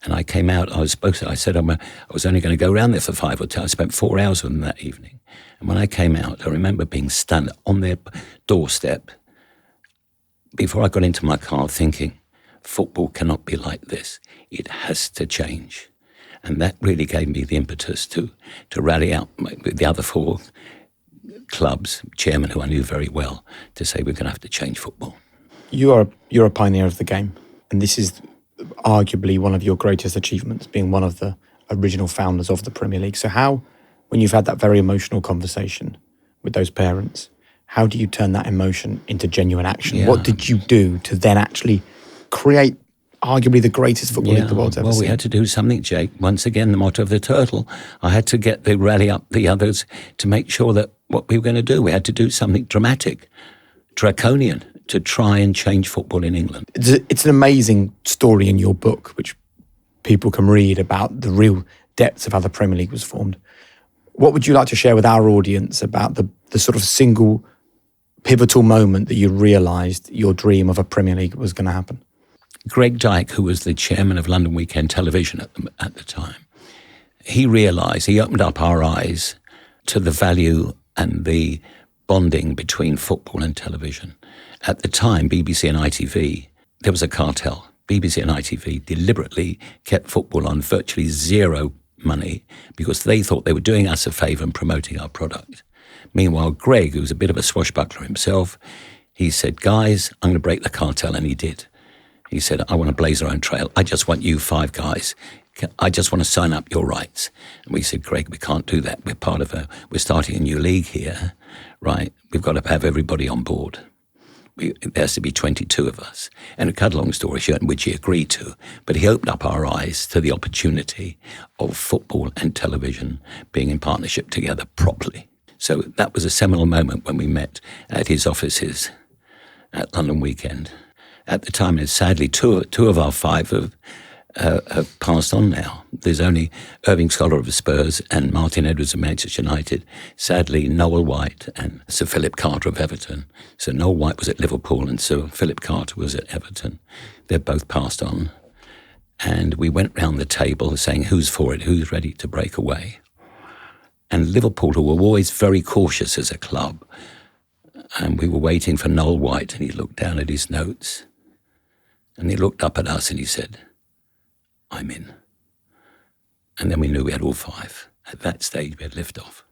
And I came out, I said I was only going to go around there for 5 or 10. I spent 4 hours with them that evening. And when I came out, I remember being stunned on their doorstep before I got into my car thinking, football cannot be like this. It has to change. And that really gave me the impetus to rally out the other 4 clubs, chairman who I knew very well, to say we're going to have to change football. You're a pioneer of the game, and this is arguably one of your greatest achievements, being one of the original founders of the Premier League. So how, when you've had that very emotional conversation with those parents, how do you turn that emotion into genuine action? Yeah. What did you do to then actually create arguably the greatest football league the world's ever seen? Well, we had to do something, Jake. Once again, the motto of the turtle. I had to rally up the others to make sure that what we were going to do, we had to do something dramatic, draconian, to try and change football in England. It's an amazing story in your book, which people can read about the real depths of how the Premier League was formed. What would you like to share with our audience about the sort of single pivotal moment that you realised your dream of a Premier League was going to happen? Greg Dyke, who was the chairman of London Weekend Television at the time, he opened up our eyes to the value and the bonding between football and television. At the time, BBC and ITV, there was a cartel. BBC and ITV deliberately kept football on virtually zero money because they thought they were doing us a favour and promoting our product. Meanwhile, Greg, who was a bit of a swashbuckler himself, he said, guys, I'm going to break the cartel, and he did. He said, I want to blaze our own trail. I just want you 5 guys. I just want to sign up your rights. And we said, Greg, we can't do that. We're starting a new league here, right? We've got to have everybody on board. There has to be 22 of us. And to cut a long story short, which he agreed to, but he opened up our eyes to the opportunity of football and television being in partnership together properly. So that was a seminal moment when we met at his offices at London Weekend. At the time, sadly, two of our 5 have passed on now. There's only Irving Scholar of Spurs and Martin Edwards of Manchester United. Sadly, Noel White and Sir Philip Carter of Everton. So Noel White was at Liverpool and Sir Philip Carter was at Everton. They've both passed on. And we went round the table saying, who's for it, who's ready to break away? And Liverpool, who were always very cautious as a club, and we were waiting for Noel White, and he looked down at his notes, and he looked up at us and he said, I'm in. And then we knew we had all 5. At that stage, we had liftoff.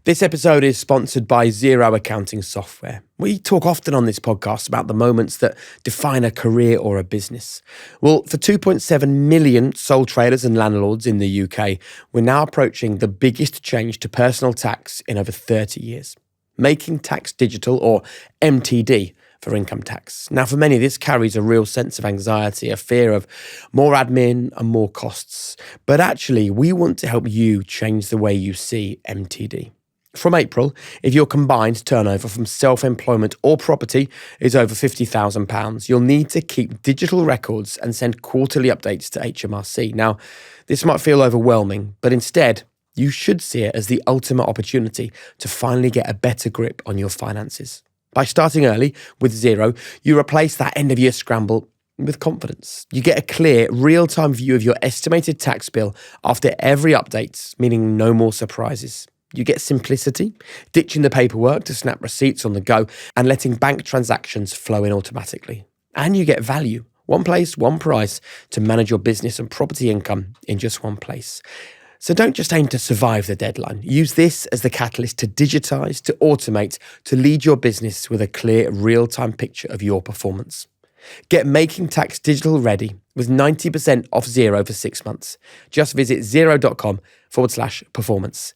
This episode is sponsored by Xero Accounting Software. We talk often on this podcast about the moments that define a career or a business. Well, for 2.7 million sole traders and landlords in the UK, we're now approaching the biggest change to personal tax in over 30 years. Making tax digital, or MTD, for income tax. Now, for many, this carries a real sense of anxiety, a fear of more admin and more costs. But actually, we want to help you change the way you see MTD. From April, if your combined turnover from self-employment or property is over £50,000, you'll need to keep digital records and send quarterly updates to HMRC. Now, this might feel overwhelming, but instead, you should see it as the ultimate opportunity to finally get a better grip on your finances. By starting early with Xero, you replace that end-of-year scramble with confidence. You get a clear, real-time view of your estimated tax bill after every update, meaning no more surprises. You get simplicity, ditching the paperwork to snap receipts on the go and letting bank transactions flow in automatically. And you get value, one place, one price to manage your business and property income in just one place. So don't just aim to survive the deadline. Use this as the catalyst to digitize, to automate, to lead your business with a clear, real-time picture of your performance. Get Making Tax Digital ready with 90% off Xero for 6 months. Just visit xero.com/performance.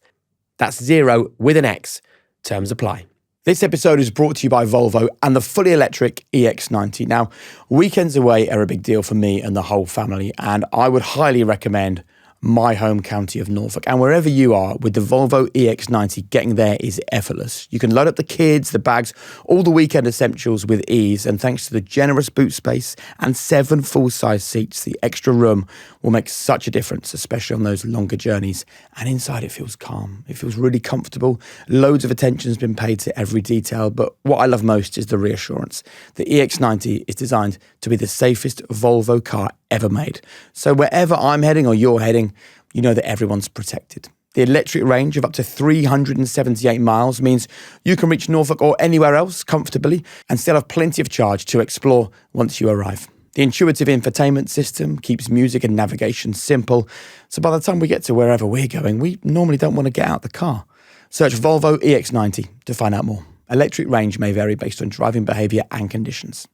That's Xero with an X. Terms apply. This episode is brought to you by Volvo and the fully electric EX90. Now, weekends away are a big deal for me and the whole family, and I would highly recommend my home county of Norfolk. And wherever you are, with the Volvo EX90, getting there is effortless. You can load up the kids, the bags, all the weekend essentials with ease. And thanks to the generous boot space and 7 full-size seats, the extra room will make such a difference, especially on those longer journeys. And inside it feels calm. It feels really comfortable. Loads of attention has been paid to every detail. But what I love most is the reassurance. The EX90 is designed to be the safest Volvo car ever made. So wherever I'm heading or you're heading, you know that everyone's protected. The electric range of up to 378 miles means you can reach Norfolk or anywhere else comfortably and still have plenty of charge to explore once you arrive. The intuitive infotainment system keeps music and navigation simple, so by the time we get to wherever we're going, we normally don't want to get out the car. Search Volvo EX90 to find out more. Electric range may vary based on driving behaviour and conditions.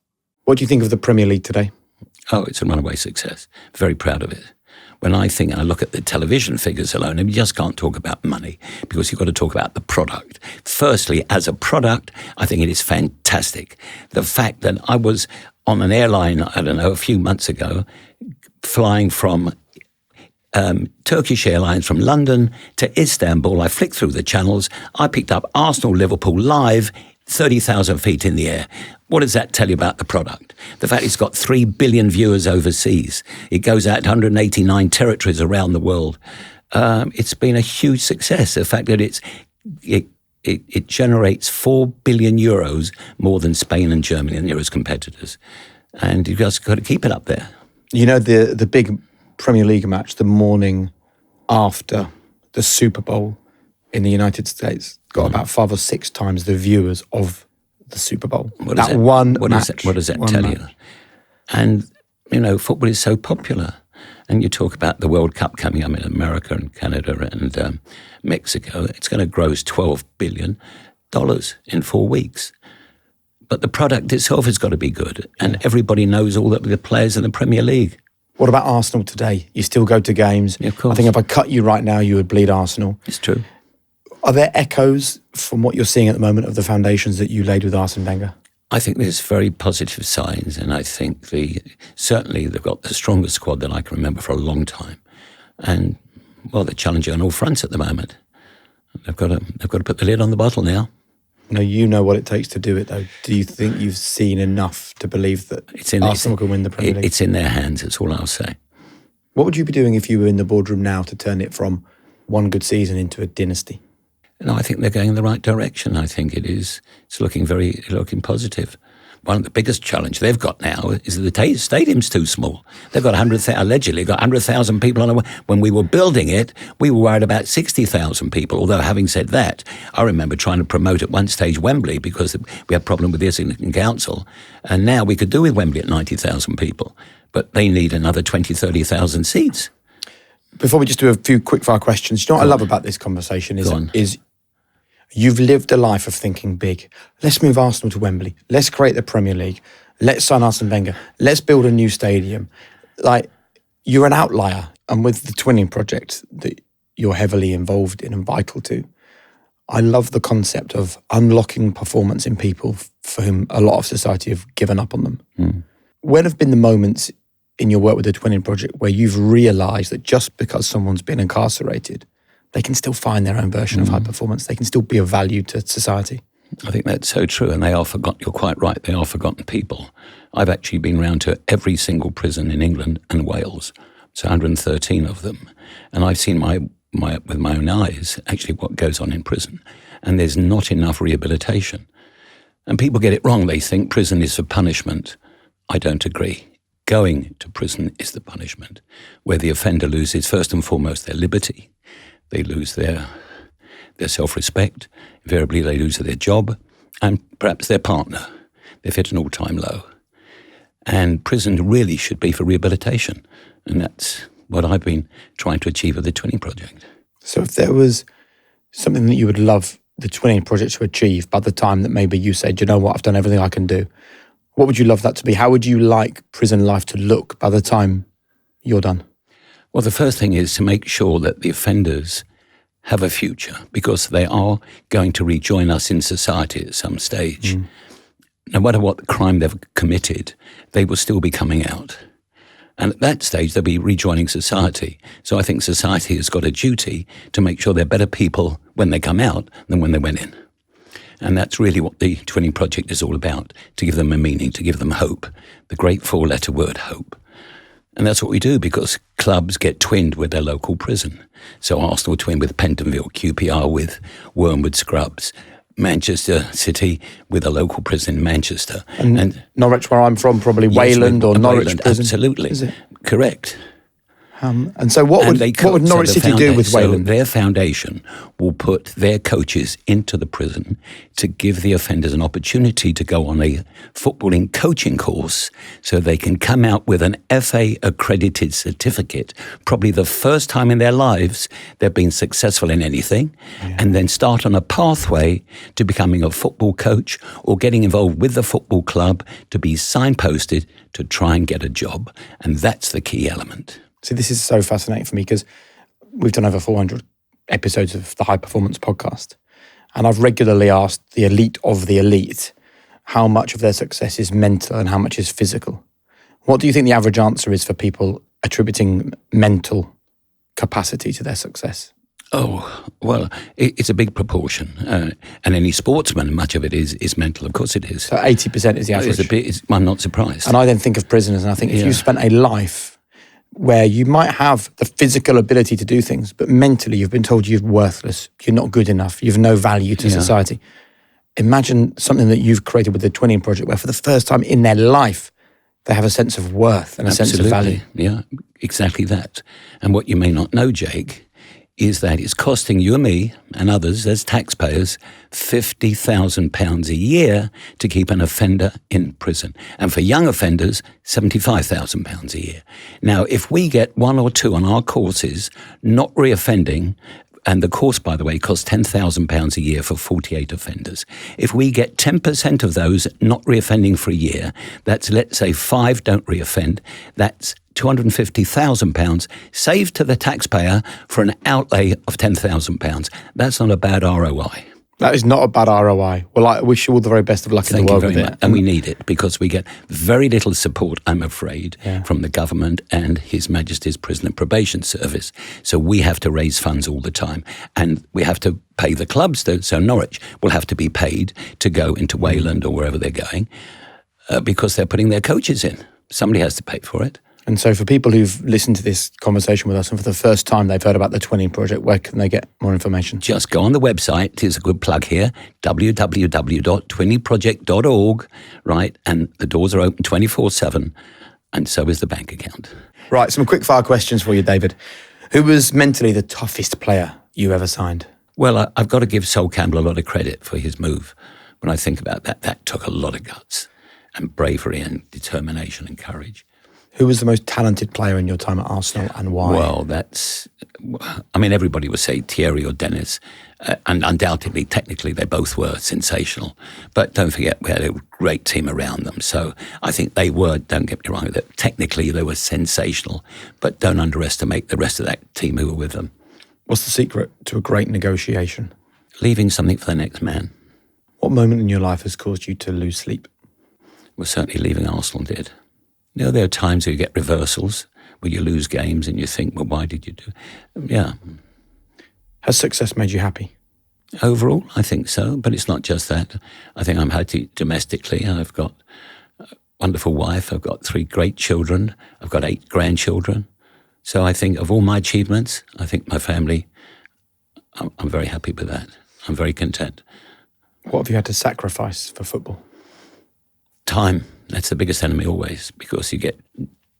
What do you think of the Premier League today? Oh, it's a runaway success. Very proud of it. When I think and I look at the television figures alone, and you just can't talk about money because you've got to talk about the product. Firstly, as a product, I think it is fantastic. The fact that I was on an airline, I don't know, a few months ago, flying from Turkish Airlines from London to Istanbul. I flicked through the channels. I picked up Arsenal-Liverpool live, 30,000 feet in the air. What does that tell you about the product? The fact it's got 3 billion viewers overseas. It goes out to 189 territories around the world. It's been a huge success. The fact that it generates 4 billion euros more than Spain and Germany and nearest competitors. And you've just got to keep it up there. You know, the big Premier League match the morning after the Super Bowl in the United States got about 5 or 6 times the viewers of the Super Bowl. What does that tell you? And, you know, football is so popular. And you talk about the World Cup coming up in America and Canada and Mexico. It's going to gross $12 billion in 4 weeks. But the product itself has got to be good. And everybody knows all the players in the Premier League. What about Arsenal today? You still go to games. Yeah, of course. I think if I cut you right now, you would bleed Arsenal. It's true. Are there echoes from what you're seeing at the moment of the foundations that you laid with Arsene Wenger? I think there's very positive signs, and I think certainly they've got the strongest squad that I can remember for a long time. And, well, they're challenging on all fronts at the moment. They've got to put the lid on the bottle now. No, you know what it takes to do it, though. Do you think you've seen enough to believe that Arsenal can win the Premier League? It's in their hands, that's all I'll say. What would you be doing if you were in the boardroom now to turn it from one good season into a dynasty? No, I think they're going in the right direction. I think it's looking positive. One of the biggest challenges they've got now is that the stadium's too small. They've got allegedly got 100,000 people on it. When we were building it, we were worried about 60,000 people. Although having said that, I remember trying to promote at one stage Wembley because we had a problem with the Islington Council. And now we could do with Wembley at 90,000 people. But they need another 20, 30,000 seats. Before we just do a few quickfire questions, you know what I love about this conversation is you've lived a life of thinking big. Let's move Arsenal to Wembley. Let's create the Premier League. Let's sign Arsene Wenger. Let's build a new stadium. Like, you're an outlier. And with the twinning project that you're heavily involved in and vital to, I love the concept of unlocking performance in people for whom a lot of society have given up on them. Mm. When have been the moments in your work with the twinning project where you've realised that just because someone's been incarcerated, they can still find their own version of high performance. They can still be of value to society. I think that's so true, and they are forgotten. You're quite right. They are forgotten people. I've actually been round to every single prison in England and Wales. It's 113 of them, and I've seen with my own eyes actually what goes on in prison. And there's not enough rehabilitation. And people get it wrong. They think prison is for punishment. I don't agree. going to prison is the punishment, where the offender loses, first and foremost, their liberty. They lose their self-respect. Invariably, they lose their job and perhaps their partner. They've hit an all-time low. And prison really should be for rehabilitation. And that's what I've been trying to achieve with the Twinning Project. So if there was something that you would love the Twinning Project to achieve by the time that maybe you say, do you know what, I've done everything I can do, what would you love that to be? How would you like prison life to look by the time you're done? Well, the first thing is to make sure that the offenders have a future, because they are going to rejoin us in society at some stage. No matter what crime they've committed, they will still be coming out. And at that stage, they'll be rejoining society. So I think society has got a duty to make sure they're better people when they come out than when they went in. And that's really what the Twinning Project is all about, to give them a meaning, to give them hope, the great four-letter word, hope. And that's what we do, because clubs get twinned with their local prison. So Arsenal twinned with Pentonville, QPR with Wormwood Scrubs, Manchester City with a local prison in Manchester. And Norwich, where I'm from, probably Wayland or Norwich Wayland, prison. Absolutely. Is it? Correct. And so what would Norwich City do with Wayland? So their foundation will put their coaches into the prison to give the offenders an opportunity to go on a footballing coaching course so they can come out with an FA accredited certificate, probably the first time in their lives they've been successful in anything, and then start on a pathway to becoming a football coach or getting involved with the football club to be signposted to try and get a job. And that's the key element. See, this is so fascinating for me because we've done over 400 episodes of the High Performance Podcast. And I've regularly asked the elite of the elite how much of their success is mental and how much is physical. What do you think the average answer is for people attributing mental capacity to their success? Oh, well, it's a big proportion. And any sportsman, much of it is mental. Of course it is. So 80% is the average. I'm not surprised. And I then think of prisoners and I think if you spent a life where you might have the physical ability to do things, but mentally you've been told you're worthless, you're not good enough, you've no value to society. Imagine something that you've created with the Twinning Project where for the first time in their life, they have a sense of worth and a sense of value. Yeah, exactly that. And what you may not know, Jake, is that it's costing you and me and others as taxpayers £50,000 a year to keep an offender in prison. And for young offenders, £75,000 a year. Now, if we get one or two on our courses not reoffending, and the course, by the way, costs £10,000 a year for 48 offenders. If we get 10% of those not reoffending for a year, that's, let's say, 5 don't reoffend, that's £250,000 saved to the taxpayer for an outlay of £10,000. That's not a bad ROI. That is not a bad ROI. Well, I wish you all the very best of luck in the world with it. And we need it because we get very little support, I'm afraid, from the government and His Majesty's Prison and Probation Service. So we have to raise funds all the time. And we have to pay the clubs. So Norwich will have to be paid to go into Wayland or wherever they're going because they're putting their coaches in. Somebody has to pay for it. And so for people who've listened to this conversation with us and for the first time they've heard about the Twinning Project, where can they get more information? Just go on the website. Here's a good plug here, www.twinningproject.org, right? And the doors are open 24/7, and so is the bank account. Right, some quick-fire questions for you, David. Who was mentally the toughest player you ever signed? Well, I've got to give Sol Campbell a lot of credit for his move. When I think about that, that took a lot of guts and bravery and determination and courage. Who was the most talented player in your time at Arsenal and why? Well, everybody would say Thierry or Dennis, and undoubtedly, technically, they both were sensational. But don't forget, we had a great team around them. So I think they were, don't get me wrong, that technically they were sensational, but don't underestimate the rest of that team who were with them. What's the secret to a great negotiation? Leaving something for the next man. What moment in your life has caused you to lose sleep? Well, certainly leaving Arsenal did. You know, there are times where you get reversals, where you lose games and you think, well, why did you do it? Yeah. Has success made you happy? Overall, I think so, but it's not just that. I think I'm happy domestically. I've got a wonderful wife. I've got 3 great children. I've got 8 grandchildren. So I think of all my achievements, I think my family, I'm very happy with that. I'm very content. What have you had to sacrifice for football? Time. That's the biggest enemy always, because you get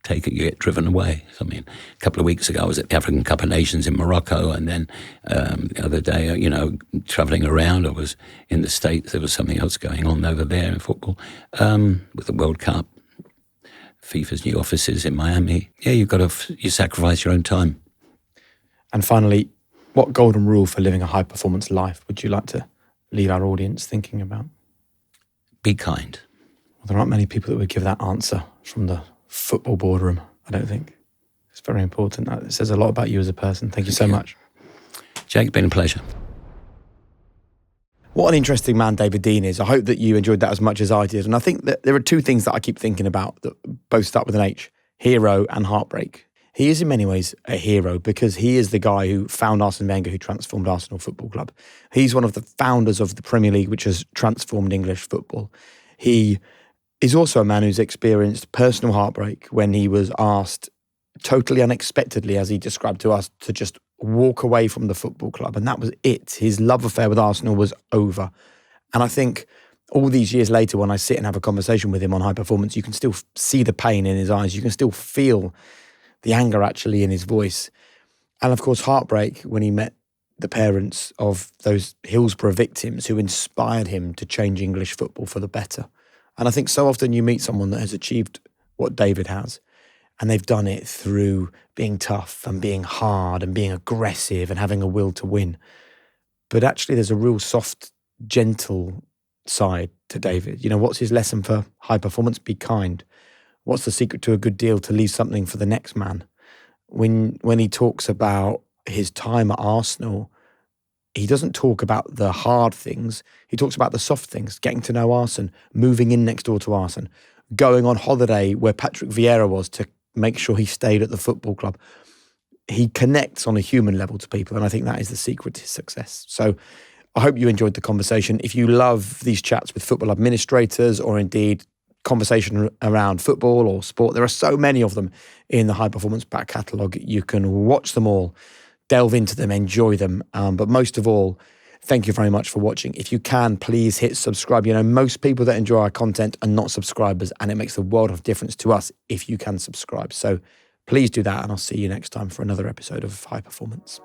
take it, you get driven away. I mean, a couple of weeks ago, I was at the African Cup of Nations in Morocco, and then the other day, travelling around, I was in the States. There was something else going on over there in football with the World Cup, FIFA's new offices in Miami. Yeah, you sacrifice your own time. And finally, what golden rule for living a high-performance life would you like to leave our audience thinking about? Be kind. Well, there aren't many people that would give that answer from the football boardroom, I don't think. It's very important. It says a lot about you as a person. Thank you so much. Jake, been a pleasure. What an interesting man David Dein is. I hope that you enjoyed that as much as I did. And I think that there are two things that I keep thinking about that both start with an H: hero and heartbreak. He is in many ways a hero because he is the guy who found Arsene Wenger, who transformed Arsenal Football Club. He's one of the founders of the Premier League, which has transformed English football. He is also a man who's experienced personal heartbreak when he was asked, totally unexpectedly, as he described to us, to just walk away from the football club. And that was it. His love affair with Arsenal was over. And I think all these years later, when I sit and have a conversation with him on high performance, you can still see the pain in his eyes. You can still feel the anger actually in his voice. And of course, heartbreak when he met the parents of those Hillsborough victims who inspired him to change English football for the better. And I think so often you meet someone that has achieved what David has, and they've done it through being tough and being hard and being aggressive and having a will to win. But actually there's a real soft, gentle side to David. What's his lesson for high performance? Be kind. What's the secret to a good deal? To leave something for the next man. When he talks about his time at Arsenal, he doesn't talk about the hard things. He talks about the soft things, getting to know Arsene, moving in next door to Arsene, going on holiday where Patrick Vieira was to make sure he stayed at the football club. He connects on a human level to people, and I think that is the secret to his success. So I hope you enjoyed the conversation. If you love these chats with football administrators, or indeed conversation around football or sport, there are so many of them in the High Performance back catalogue. You can watch them all, delve into them, enjoy them. But most of all, thank you very much for watching. If you can, please hit subscribe. Most people that enjoy our content are not subscribers, and it makes a world of difference to us if you can subscribe. So please do that, and I'll see you next time for another episode of High Performance.